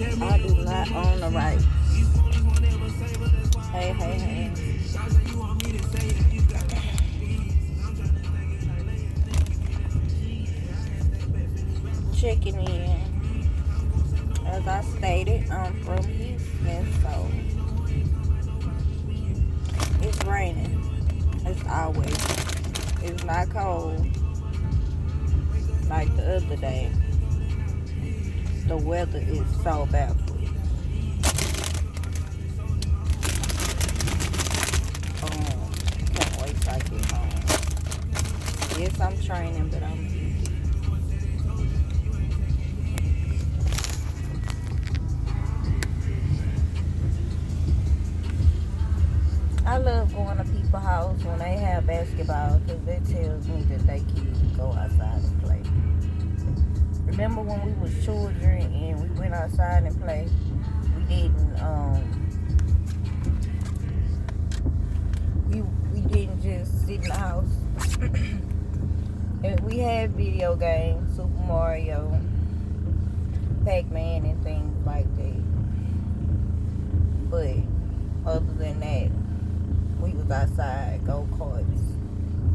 I do not own the rights. Hey, hey, hey. Checking in. As I stated, I'm from Houston, so it's raining. It's always. It's not cold like the other day. The weather is so backwards. Can't wait till I get home. Yes, I'm training, but I'm busy. I love going to people's house when they have basketball because that tells me that they can go outside and play. Remember when we was children and we went outside and play? We didn't we didn't just sit in the house. And we had video games, Super Mario, Pac-Man, and things like that. But other than that, we was outside, go karts,